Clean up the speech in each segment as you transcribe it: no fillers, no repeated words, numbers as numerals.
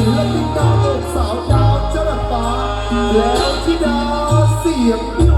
ลปินนางเอกสาวดาวจรัสฟ้าแล้วธิดาเสียงพิว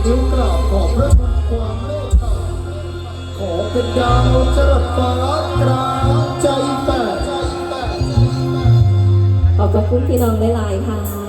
นิ้วกราบขอบพระคุณความเมตตาขอเป็นดาวจรัสฟ้ากลางใจแตกขอบคุณพี่น้องหลายๆค่ะ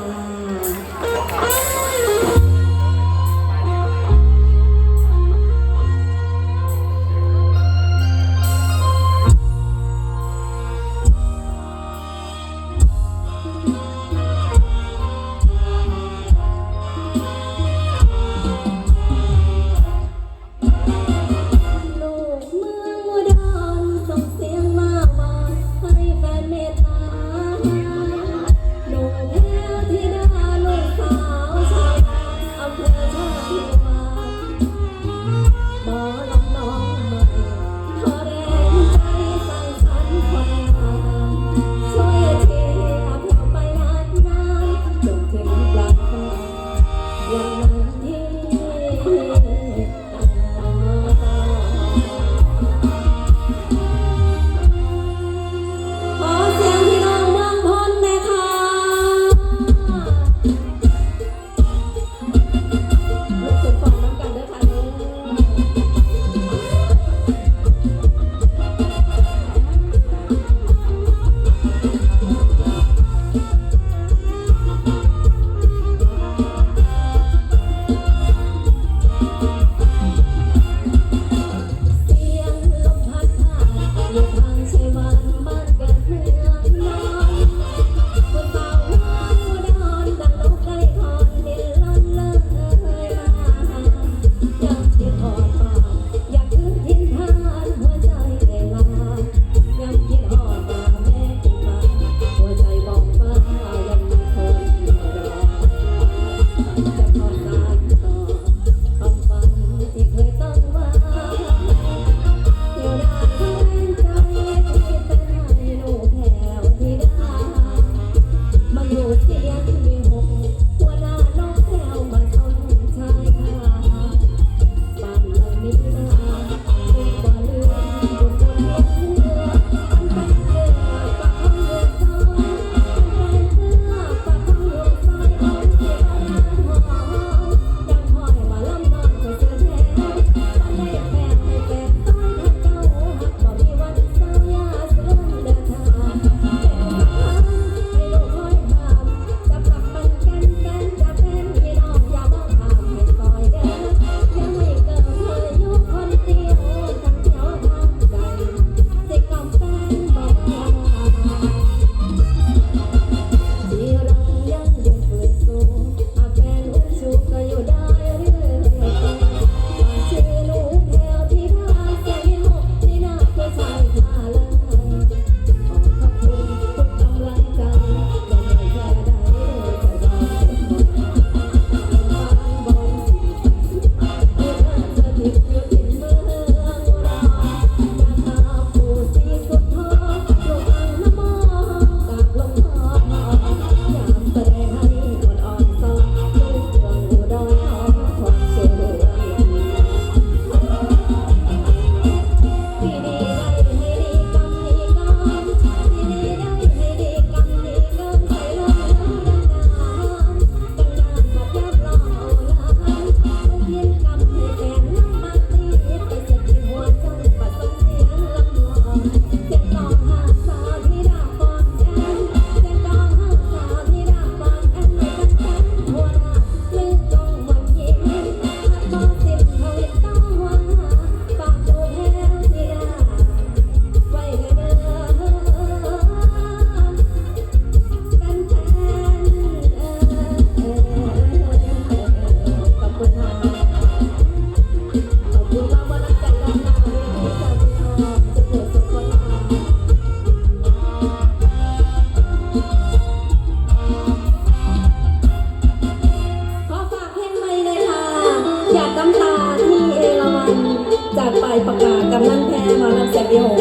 วีหก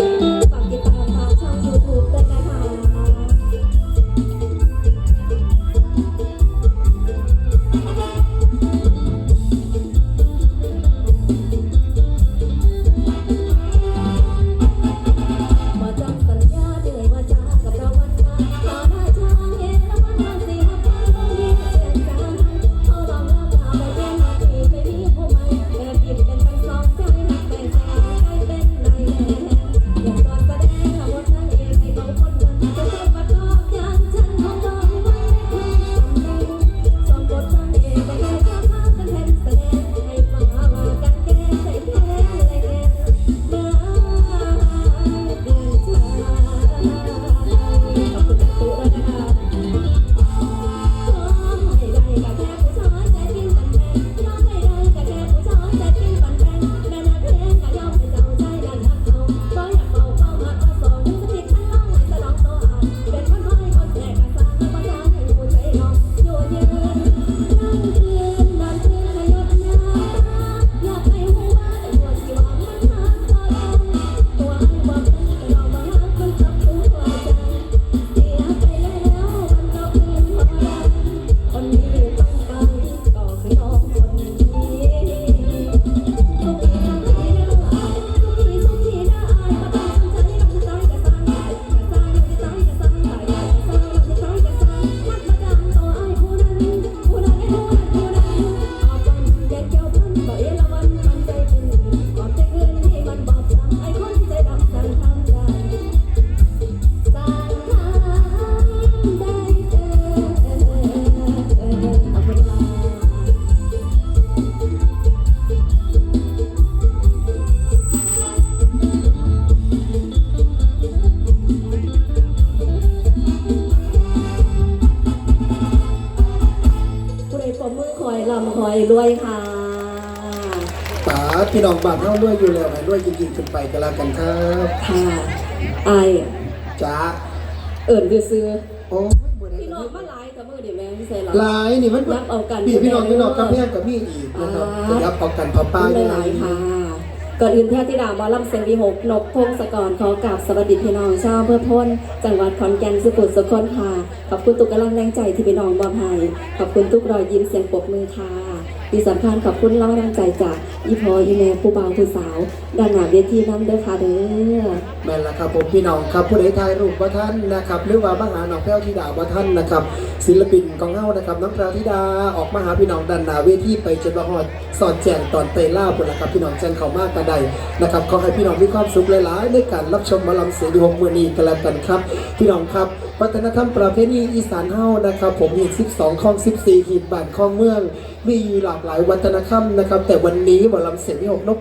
ฝากติดตามทางช่อง YouTube ด้วยนะคะ มาจำสัญญาเหนื่อยมาจากกับเราวันนั้นตอนหน้าช้างเย็นแล้ววันนั้นสิหักกันต้องยิ้มเสียงกันเอาลองรับข่าวไปแย่งหาที่ไม่มีผู้ใหม่แบบผิดเป็นกันสองใจหักแบ่งใจใครเป็นนายแน่อย่างตอนแสดงบทนางเอกให้เขาคนกันจะต้องมาทอกอย่างฉันของเราไว้ไม่คืนสำเร็จสมบทนางเอกก็แค่เจ้าภาพกันแทนแสดงให้ฟังว่ากันแก้ใส่เพลงอะไรแน่เมื่อ ขอบคุณจากตู้ด้วยนะคะให้ได้ก็แค่ผู้ชายใจกินปันแพงยอมให้ได้ก็แค่ผู้ชายใจกินปันแพงแม่นักเรียนก็ยอมให้เจ้าใจดันหักเขาก็อยากเป่าเข้ามาก็สอนถึงสติฉันลองให้สนองตัวอ่านเป็นคนน้อยคนแรกก็สร้างมาสร้างให้ผู้ใจน้องอยู่ยืนนั่งคืนนอนคืนขยดหน้าอยากให้หัวแต่หัวชีวามันหาตัวเองตัวไอ้บอกแต่เรามาหาคนจับตัวใจ เสียไปแล้วมันก็คืนมาคนนี้ต้องไปก็คือน้องคนนี้ทุกทีทำทีได้ทุกทีได้มาต้องสนใจกับใจกับสร้างใจกับสร้างกับใจกับสร้างใจกับสร้างกับใจกับสร้างนักประจำตัวไอ้ผู้นั้นผู้นั้นไอ้ผู้นั้นเอาปันแยกเกี่ยวพันบ่เอละวันมันใจเป็นกอดใจเกินที่มันบอบช้ำไอ้คนใจดำสั่งทำได้ สร้างทางได้ขอบคุณค่ะผู้ใดปรบมือคอยลำคอยด้วยค่ะ ป๋าพี่น้องบ้านเฮาด้วยอยู่แล้วให้ด้วยจริงๆขึ้นไปก็แล้วกันครับ ค่ะไอาย จ้า เอิ่นคือซื้อ โอ้ยบ่ได้ พี่น้องมาหลายกับมือเดี๋ยวแม่พี่ใส่หรอ หลายนี่มัน รับเอากัน พี่น้องกับแม่กับมีอีกนะครับจะรับเอากันพอป้า ไม่ อยู่ หลายค่ะ ก่อนอื่นแพทย์ธิดาหมอลำเซนวีหกนกพงศกรขอกราบสวัสดีพี่น้องชาวอำเพื่อพ้นจังหวัดขอนแก่นสุขุมสุขนค่ะ ขอบคุณทุกกำลังแรงใจที่พี่น้องมอบให้ขอบคุณทุกรอยยิ้มเสียงปรบมือค่ะที่สำคัญขอบคุณแรงใจจากอีพออีแม่ผู้บ่าวผู้สาวด้านหน้าเวทีน้ำเด้อค่ะเด้อ แม่นละครับผมพี่น้องครับผู้ใดถ่ายรูปบ่ท่านนะครับหรือว่ามาหาน้องแพ้วธิดาบ่ท่านนะครับศิลปินของเฮานะครับน้องแพ้วธิดาออกมาหาพี่น้องด้านหน้าเวทีไปจนบ่ฮอดสอดแจงตอนเตยล่าพุ่นละครับพี่น้องแจ้งเข้ามากกระไดนะครับขอให้พี่น้องมีความสุขหลายๆในการรับชมหมอลำเสียงดีมื้อนี้กันแล้วกันครับพี่น้องครับวัฒนธรรมประเพณีอีสานเฮานะครับผมมี12คลอง14ขีดบ้านคลองเมืองมีอยู่หลากหลายวัฒนธรรมนะครับแต่วันนี้หมอลำเสียงที่6นก